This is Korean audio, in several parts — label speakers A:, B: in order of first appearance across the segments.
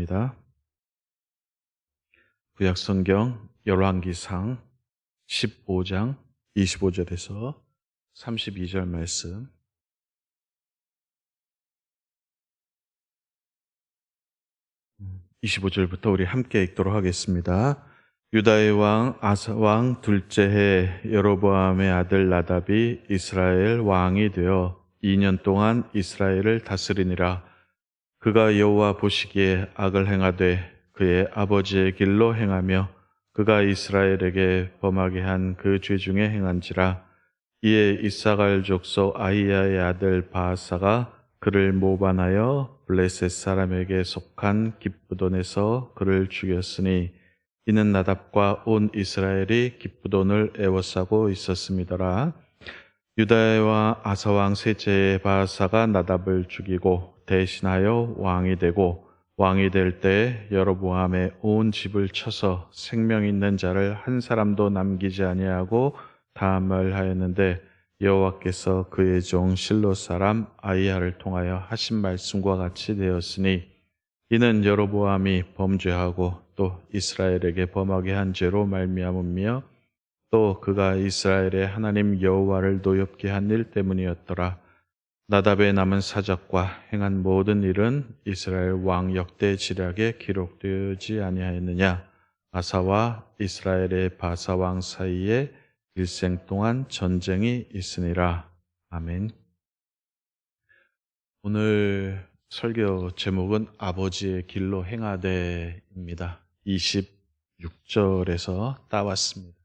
A: 합니다. 구약성경 열왕기상 15장 25절에서 32절 말씀. 음, 25절부터 우리 함께 읽도록 하겠습니다. 유다의 왕 아사 왕 둘째 해 여로보암의 아들 나답이 이스라엘 왕이 되어 2년 동안 이스라엘을 다스리니라. 그가 여호와 보시기에 악을 행하되 그의 아버지의 길로 행하며 그가 이스라엘에게 범하게 한 그 죄 중에 행한지라. 이에 이사갈 족속 아히야의 아들 바아사가 그를 모반하여 블레셋 사람에게 속한 기브돈에서 그를 죽였으니 이는 나답과 온 이스라엘이 기브돈을 애워싸고 있었음이더라. 유다와 아사왕 셋째의 바아사가 나답을 죽이고 대신하여 왕이 되고 왕이 될 때 여로보암의 온 집을 쳐서 생명 있는 자를 한 사람도 남기지 아니하고 다 멸하였는데 여호와께서 그의 종 실로 사람 아히야를 통하여 하신 말씀과 같이 되었으니 이는 여로보암이 범죄하고 또 이스라엘에게 범하게 한 죄로 말미암으며 또 그가 이스라엘의 하나님 여호와를 노엽게 한 일 때문이었더라. 나답의 남은 사적과 행한 모든 일은 이스라엘 왕 역대 지략에 기록되지 아니하였느냐. 아사와 이스라엘의 바사 왕 사이에 일생 동안 전쟁이 있으니라. 아멘. 오늘 설교 제목은 아버지의 길로 행하되입니다. 26절에서 따왔습니다.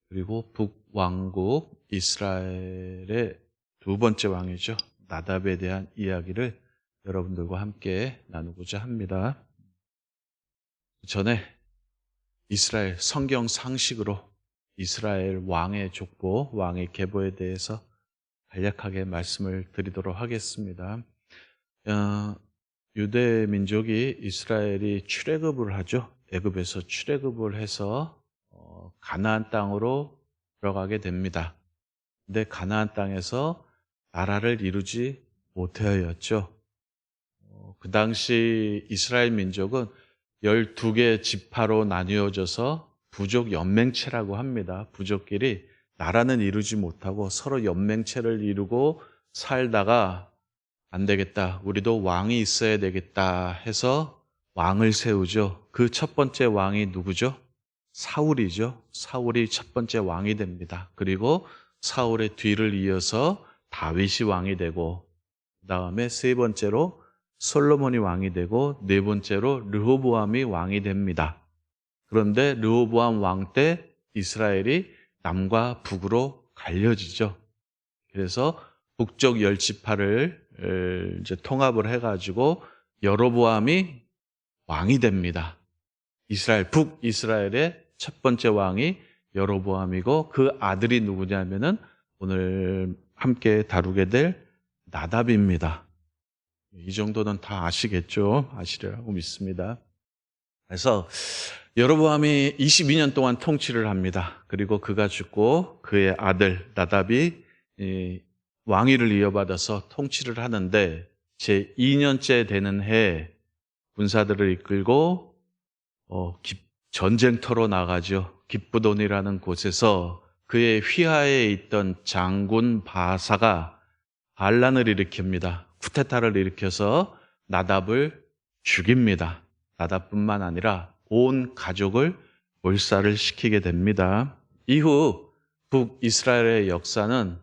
A: 그리고 북왕국 이스라엘의 두 번째 왕이죠. 나답에 대한 이야기를 여러분들과 함께 나누고자 합니다. 그 전에 이스라엘 성경 상식으로 이스라엘 왕의 족보, 왕의 계보에 대해서 간략하게 말씀을 드리도록 하겠습니다. 유대 민족이 이스라엘이 출애굽을 하죠. 애굽에서 출애굽을 해서 가나안 땅으로 들어가게 됩니다. 근데 가나안 땅에서 나라를 이루지 못하였죠. 그 당시 이스라엘 민족은 12개 지파로 나뉘어져서 부족 연맹체라고 합니다. 부족끼리 나라는 이루지 못하고 서로 연맹체를 이루고 살다가 안 되겠다, 우리도 왕이 있어야 되겠다 해서 왕을 세우죠. 그 첫 번째 왕이 누구죠? 사울이죠. 사울이 첫 번째 왕이 됩니다. 그리고 사울의 뒤를 이어서 다윗이 왕이 되고, 그 다음에 세 번째로 솔로몬이 왕이 되고, 네 번째로 르호보암이 왕이 됩니다. 그런데 르호보암 왕 때 이스라엘이 남과 북으로 갈려지죠. 그래서 북쪽 10지파를 이제 통합을 해가지고 여로보암이 왕이 됩니다. 북이스라엘의 첫 번째 왕이 여로보암이고 그 아들이 누구냐면은 오늘 함께 다루게 될 나답입니다. 이 정도는 다 아시겠죠? 아시리라고 믿습니다. 그래서 여로보암이 22년 동안 통치를 합니다. 그리고 그가 죽고 그의 아들 나답이 왕위를 이어받아서 통치를 하는데 제 2년째 되는 해에 군사들을 이끌고 전쟁터로 나가죠. 기브돈이라는 곳에서 그의 휘하에 있던 장군 바사가 반란을 일으킵니다. 쿠데타를 일으켜서 나답을 죽입니다. 나답뿐만 아니라 온 가족을 몰살을 시키게 됩니다. 이후 북이스라엘의 역사는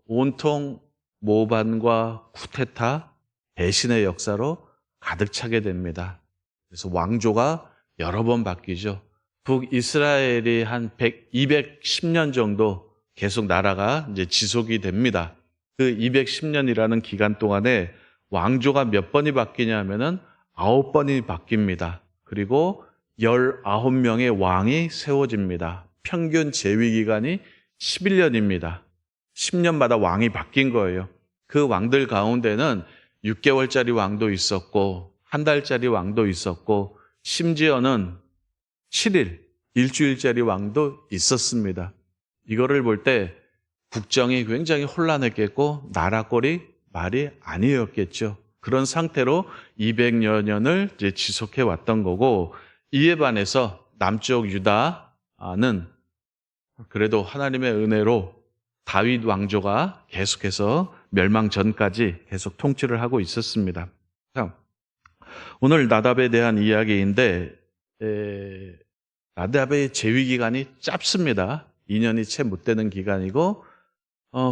A: 온통 모반과 쿠데타, 배신의 역사로 가득 차게 됩니다. 그래서 왕조가 여러 번 바뀌죠. 북이스라엘이 한 210년 정도 계속 나라가 이제 지속이 됩니다. 그 210년이라는 기간 동안에 왕조가 몇 번이 바뀌냐면은 9번이 바뀝니다. 그리고 19명의 왕이 세워집니다. 평균 재위 기간이 11년입니다. 10년마다 왕이 바뀐 거예요. 그 왕들 가운데는 6개월짜리 왕도 있었고 한 달짜리 왕도 있었고 심지어는 7일, 일주일짜리 왕도 있었습니다. 이거를 볼 때 국정이 굉장히 혼란했겠고 나라 꼴이 말이 아니었겠죠. 그런 상태로 200여 년을 이제 지속해 왔던 거고, 이에 반해서 남쪽 유다는 그래도 하나님의 은혜로 다윗 왕조가 계속해서 멸망 전까지 계속 통치를 하고 있었습니다. 자, 오늘 나답에 대한 이야기인데 나답의 재위 기간이 짧습니다. 2년이 채 못 되는 기간이고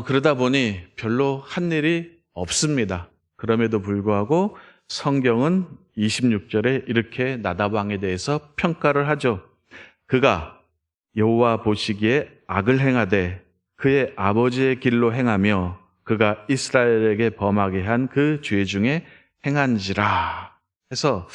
A: 그러다 보니 별로 한 일이 없습니다. 그럼에도 불구하고 성경은 26절에 이렇게 나답 왕에 대해서 평가를 하죠. 그가 여호와 보시기에 악을 행하되 그의 아버지의 길로 행하며 그가 이스라엘에게 범하게 한 그 죄 중에 행한지라 해서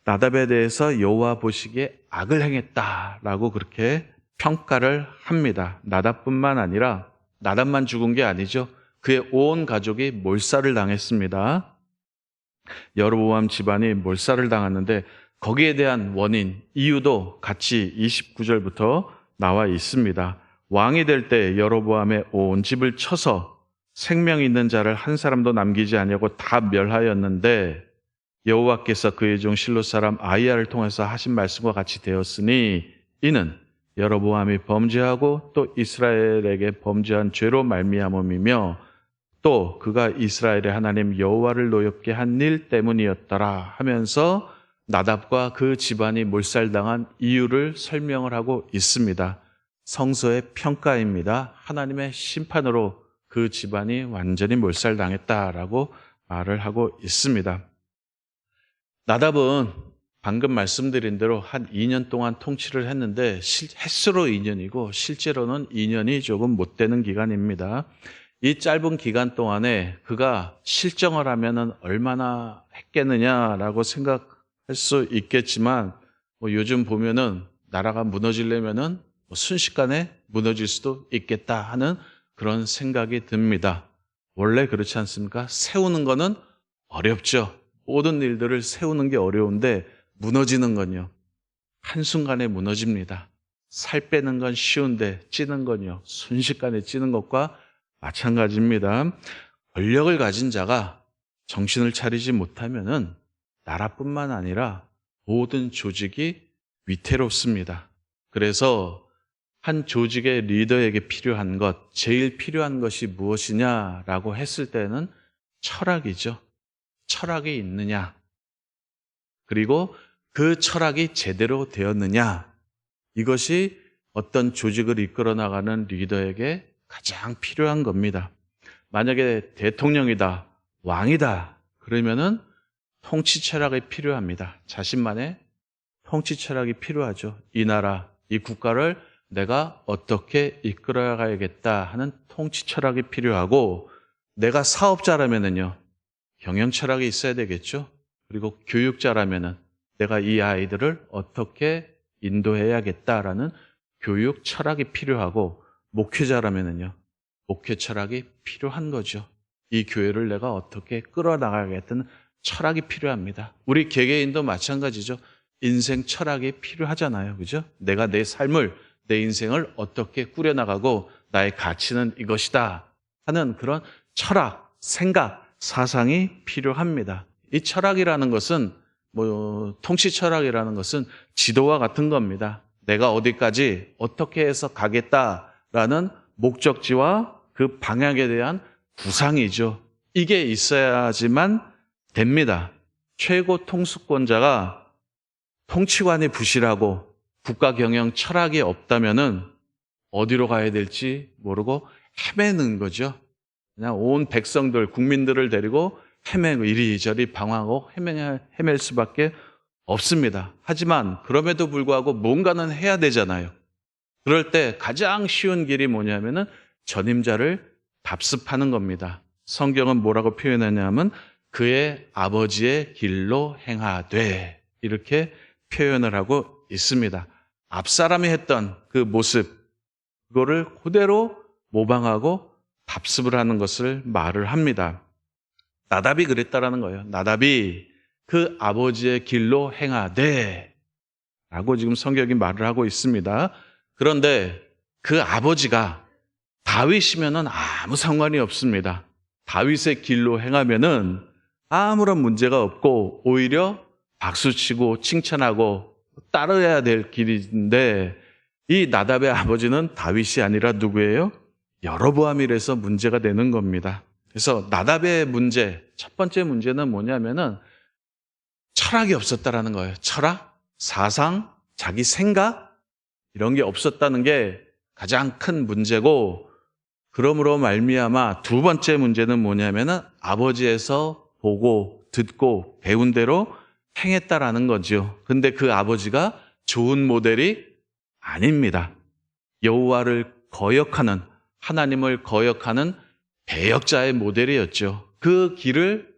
A: 나답에 대해서 여호와 보시기에 악을 행했다라고 그렇게 평가를 합니다. 나답뿐만 아니라 나답만 죽은 게 아니죠. 그의 온 가족이 몰살을 당했습니다. 여로보암 집안이 몰살을 당했는데 거기에 대한 원인, 이유도 같이 29절부터 나와 있습니다. 왕이 될 때 여로보암의 온 집을 쳐서 생명 있는 자를 한 사람도 남기지 아니하고 다 멸하였는데 여호와께서 그의 종 실로 사람 아히야를 통해서 하신 말씀과 같이 되었으니 이는 여로보암이 범죄하고 또 이스라엘에게 범죄한 죄로 말미암음이며 또 그가 이스라엘의 하나님 여호와를 노엽게 한 일 때문이었더라 하면서 나답과 그 집안이 몰살당한 이유를 설명을 하고 있습니다. 성서의 평가입니다. 하나님의 심판으로 그 집안이 완전히 몰살당했다라고 말을 하고 있습니다. 나답은 방금 말씀드린 대로 한 2년 동안 통치를 했는데 횟수로 2년이고 실제로는 2년이 조금 못 되는 기간입니다. 이 짧은 기간 동안에 그가 실정을 하면은 얼마나 했겠느냐라고 생각할 수 있겠지만 요즘 보면은 나라가 무너지려면은 순식간에 무너질 수도 있겠다 하는 그런 생각이 듭니다. 원래 그렇지 않습니까? 세우는 거는 어렵죠. 모든 일들을 세우는 게 어려운데 무너지는 건요. 한순간에 무너집니다. 살 빼는 건 쉬운데 찌는 건요. 순식간에 찌는 것과 마찬가지입니다. 권력을 가진 자가 정신을 차리지 못하면은 나라뿐만 아니라 모든 조직이 위태롭습니다. 그래서 한 조직의 리더에게 필요한 것, 제일 필요한 것이 무엇이냐라고 했을 때는 철학이죠. 철학이 있느냐, 그리고 그 철학이 제대로 되었느냐, 이것이 어떤 조직을 이끌어 나가는 리더에게 가장 필요한 겁니다. 만약에 대통령이다, 왕이다, 그러면은 통치 철학이 필요합니다. 자신만의 통치 철학이 필요하죠. 이 나라, 이 국가를 내가 어떻게 이끌어 가야겠다 하는 통치 철학이 필요하고, 내가 사업자라면은요, 경영 철학이 있어야 되겠죠. 그리고 교육자라면은 내가 이 아이들을 어떻게 인도해야겠다라는 교육 철학이 필요하고, 목회자라면은요, 목회 철학이 필요한 거죠. 이 교회를 내가 어떻게 끌어나가야겠다는 철학이 필요합니다. 우리 개개인도 마찬가지죠. 인생 철학이 필요하잖아요. 그죠? 내가 내 삶을, 내 인생을 어떻게 꾸려나가고 나의 가치는 이것이다 하는 그런 철학, 생각, 사상이 필요합니다. 이 철학이라는 것은 통치 철학이라는 것은 지도와 같은 겁니다. 내가 어디까지 어떻게 해서 가겠다라는 목적지와 그 방향에 대한 구상이죠. 이게 있어야지만 됩니다. 최고 통수권자가 통치관이 부실하고 국가 경영 철학이 없다면은 어디로 가야 될지 모르고 헤매는 거죠. 그냥 온 백성들, 국민들을 데리고 헤매고 이리저리 방황하고 헤맬 수밖에 없습니다. 하지만 그럼에도 불구하고 뭔가는 해야 되잖아요. 그럴 때 가장 쉬운 길이 뭐냐면은 전임자를 답습하는 겁니다. 성경은 뭐라고 표현하냐면 그의 아버지의 길로 행하되 이렇게 표현을 하고 있습니다. 앞사람이 했던 그 모습, 그거를 그대로 모방하고 답습을 하는 것을 말을 합니다. 나답이 그랬다라는 거예요. 나답이 그 아버지의 길로 행하되 라고 지금 성경이 말을 하고 있습니다. 그런데 그 아버지가 다윗이면은 아무 상관이 없습니다. 다윗의 길로 행하면은 아무런 문제가 없고 오히려 박수치고 칭찬하고 따라야 될 길인데 이 나답의 아버지는 다윗이 아니라 누구예요? 여로보암이라서 문제가 되는 겁니다. 그래서 나답의 문제, 첫 번째 문제는 뭐냐면은 철학이 없었다라는 거예요. 철학, 사상, 자기 생각 이런 게 없었다는 게 가장 큰 문제고 그러므로 말미암아 두 번째 문제는 뭐냐면은 아버지에서 보고 듣고 배운 대로 행했다라는 거죠. 근데 그 아버지가 좋은 모델이 아닙니다. 여호와를 거역하는 하나님을 거역하는 배역자의 모델이었죠. 그 길을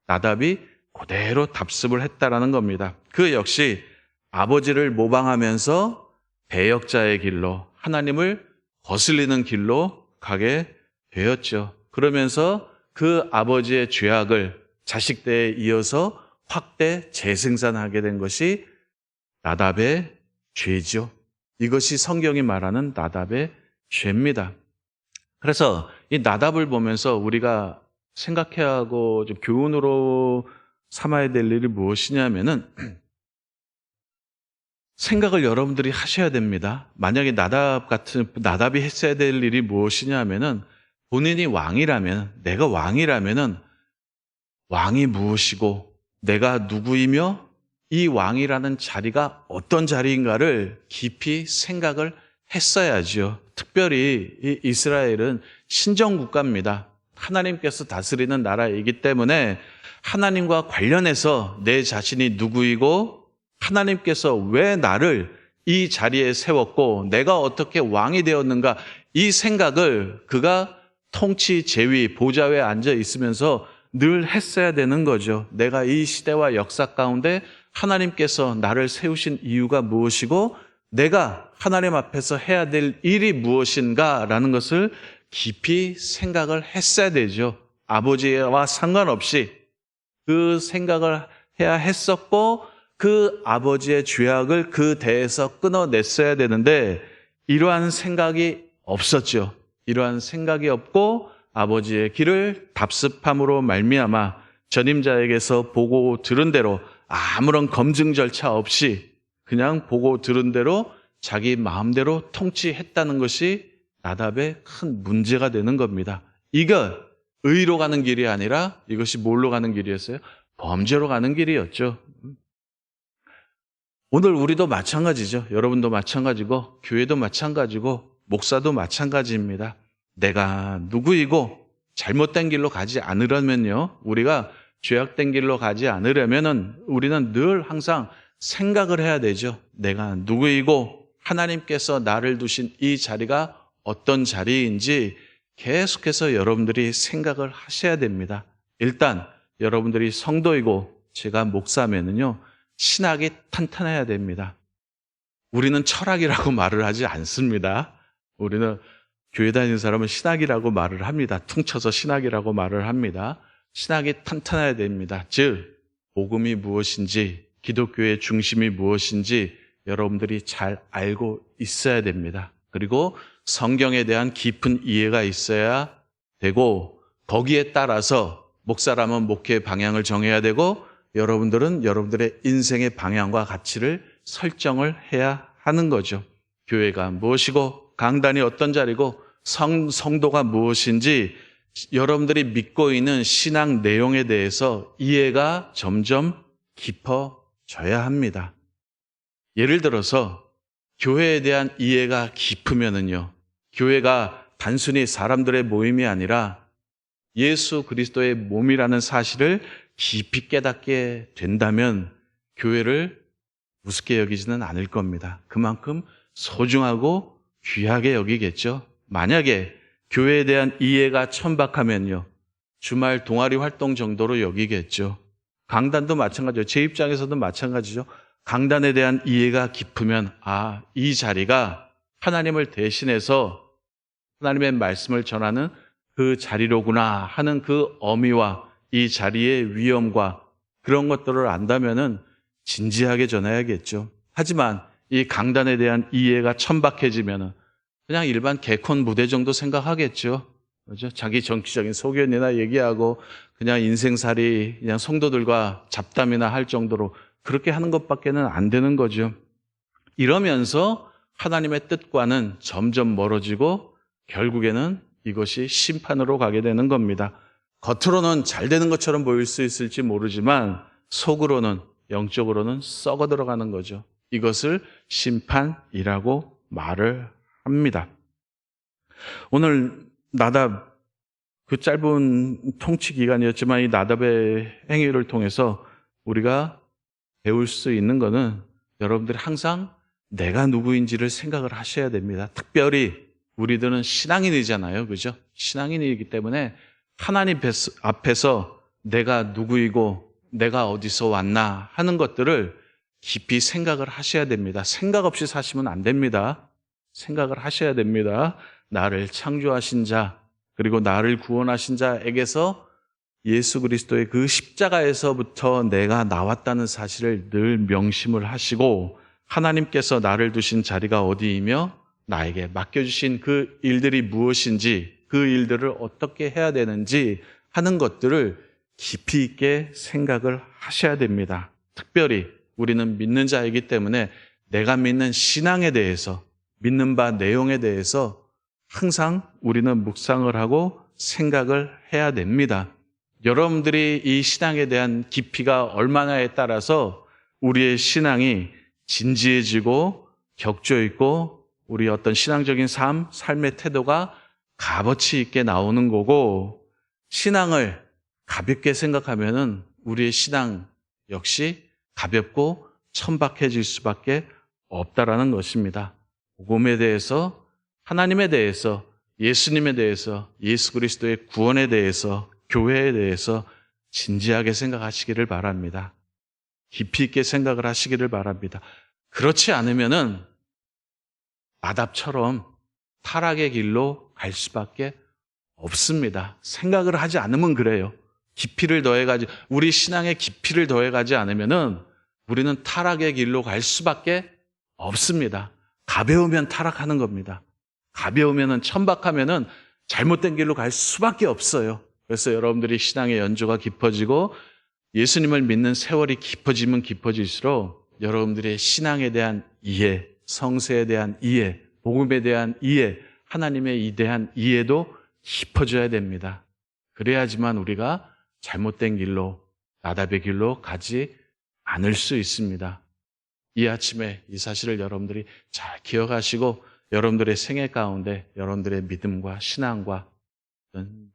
A: 나답이 그대로 답습을 했다라는 겁니다. 그 역시 아버지를 모방하면서 배역자의 길로 하나님을 거슬리는 길로 가게 되었죠. 그러면서 그 아버지의 죄악을 자식대에 이어서 확대 재생산하게 된 것이 나답의 죄죠. 이것이 성경이 말하는 나답의 죄입니다. 그래서 이 나답을 보면서 우리가 생각해야 하고 좀 교훈으로 삼아야 될 일이 무엇이냐면은 생각을 여러분들이 하셔야 됩니다. 만약에 나답이 했어야 될 일이 무엇이냐면은 본인이 왕이라면, 내가 왕이라면은 왕이 무엇이고 내가 누구이며 이 왕이라는 자리가 어떤 자리인가를 깊이 생각을 했어야죠. 특별히 이 이스라엘은 신정국가입니다. 하나님께서 다스리는 나라이기 때문에 하나님과 관련해서 내 자신이 누구이고 하나님께서 왜 나를 이 자리에 세웠고 내가 어떻게 왕이 되었는가 이 생각을 그가 통치 제위 보좌에 앉아 있으면서 늘 했어야 되는 거죠. 내가 이 시대와 역사 가운데 하나님께서 나를 세우신 이유가 무엇이고 내가 하나님 앞에서 해야 될 일이 무엇인가라는 것을 깊이 생각을 했어야 되죠. 아버지와 상관없이 그 생각을 해야 했었고 그 아버지의 죄악을 그 대에서 끊어냈어야 되는데 이러한 생각이 없었죠. 이러한 생각이 없고 아버지의 길을 답습함으로 말미암아 전임자에게서 보고 들은 대로 아무런 검증 절차 없이 그냥 보고 들은 대로 자기 마음대로 통치했다는 것이 나답의 큰 문제가 되는 겁니다. 이거 의로 가는 길이 아니라 이것이 뭘로 가는 길이었어요? 범죄로 가는 길이었죠. 오늘 우리도 마찬가지죠. 여러분도 마찬가지고 교회도 마찬가지고 목사도 마찬가지입니다. 내가 누구이고 잘못된 길로 가지 않으려면요. 우리가 죄악된 길로 가지 않으려면은 우리는 늘 항상 생각을 해야 되죠. 내가 누구이고 하나님께서 나를 두신 이 자리가 어떤 자리인지 계속해서 여러분들이 생각을 하셔야 됩니다. 일단 여러분들이 성도이고 제가 목사면은요. 신학이 탄탄해야 됩니다. 우리는 철학이라고 말을 하지 않습니다. 우리는 교회 다니는 사람은 신학이라고 말을 합니다. 퉁쳐서 신학이라고 말을 합니다. 신학이 탄탄해야 됩니다. 즉 복음이 무엇인지 기독교의 중심이 무엇인지 여러분들이 잘 알고 있어야 됩니다. 그리고 성경에 대한 깊은 이해가 있어야 되고 거기에 따라서 목사라면 목회의 방향을 정해야 되고 여러분들은 여러분들의 인생의 방향과 가치를 설정을 해야 하는 거죠. 교회가 무엇이고 강단이 어떤 자리고 성도가 무엇인지 여러분들이 믿고 있는 신앙 내용에 대해서 이해가 점점 깊어져야 합니다. 예를 들어서 교회에 대한 이해가 깊으면은요. 교회가 단순히 사람들의 모임이 아니라 예수 그리스도의 몸이라는 사실을 깊이 깨닫게 된다면 교회를 우습게 여기지는 않을 겁니다. 그만큼 소중하고 귀하게 여기겠죠. 만약에 교회에 대한 이해가 천박하면요. 주말 동아리 활동 정도로 여기겠죠. 강단도 마찬가지죠. 제 입장에서도 마찬가지죠. 강단에 대한 이해가 깊으면 이 자리가 하나님을 대신해서 하나님의 말씀을 전하는 그 자리로구나 하는 그 어미와 이 자리의 위엄과 그런 것들을 안다면은 진지하게 전해야겠죠. 하지만 이 강단에 대한 이해가 천박해지면은 그냥 일반 개콘 무대 정도 생각하겠죠. 그죠? 자기 정치적인 소견이나 얘기하고 그냥 인생살이 그냥 성도들과 잡담이나 할 정도로 그렇게 하는 것밖에는 안 되는 거죠. 이러면서 하나님의 뜻과는 점점 멀어지고 결국에는 이것이 심판으로 가게 되는 겁니다. 겉으로는 잘 되는 것처럼 보일 수 있을지 모르지만 속으로는, 영적으로는 썩어 들어가는 거죠. 이것을 심판이라고 말을 합니다. 오늘 나답, 그 짧은 통치 기간이었지만 이 나답의 행위를 통해서 우리가 배울 수 있는 것은 여러분들이 항상 내가 누구인지를 생각을 하셔야 됩니다. 특별히 우리들은 신앙인이잖아요. 그죠? 신앙인이기 때문에 하나님 앞에서 내가 누구이고 내가 어디서 왔나 하는 것들을 깊이 생각을 하셔야 됩니다. 생각 없이 사시면 안 됩니다. 생각을 하셔야 됩니다. 나를 창조하신 자, 그리고 나를 구원하신 자에게서 예수 그리스도의 그 십자가에서부터 내가 나왔다는 사실을 늘 명심을 하시고 하나님께서 나를 두신 자리가 어디이며 나에게 맡겨주신 그 일들이 무엇인지 그 일들을 어떻게 해야 되는지 하는 것들을 깊이 있게 생각을 하셔야 됩니다. 특별히 우리는 믿는 자이기 때문에 내가 믿는 신앙에 대해서 믿는 바 내용에 대해서 항상 우리는 묵상을 하고 생각을 해야 됩니다. 여러분들이 이 신앙에 대한 깊이가 얼마나에 따라서 우리의 신앙이 진지해지고 격조 있고 우리 어떤 신앙적인 삶의 태도가 값어치 있게 나오는 거고 신앙을 가볍게 생각하면은 우리의 신앙 역시 가볍고 천박해질 수밖에 없다라는 것입니다. 복음에 대해서 하나님에 대해서 예수님에 대해서 예수 그리스도의 구원에 대해서 교회에 대해서 진지하게 생각하시기를 바랍니다. 깊이 있게 생각을 하시기를 바랍니다. 그렇지 않으면은 나답처럼 타락의 길로 갈 수밖에 없습니다. 생각을 하지 않으면 그래요. 깊이를 더해가지 우리 신앙에 깊이를 더해가지 않으면은 우리는 타락의 길로 갈 수밖에 없습니다. 가벼우면 타락하는 겁니다. 가벼우면은 천박하면은 잘못된 길로 갈 수밖에 없어요. 그래서 여러분들이 신앙의 연조가 깊어지고 예수님을 믿는 세월이 깊어지면 깊어질수록 여러분들의 신앙에 대한 이해, 성세에 대한 이해, 복음에 대한 이해, 하나님의 대한 이해도 깊어져야 됩니다. 그래야지만 우리가 잘못된 길로, 나답의 길로 가지 않을 수 있습니다. 이 아침에 이 사실을 여러분들이 잘 기억하시고 여러분들의 생애 가운데 여러분들의 믿음과 신앙과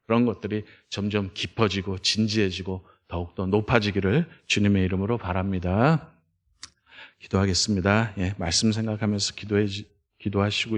A: 그런 것들이 점점 깊어지고 진지해지고 더욱더 높아지기를 주님의 이름으로 바랍니다. 기도하겠습니다. 말씀 생각하면서 기도하시고요.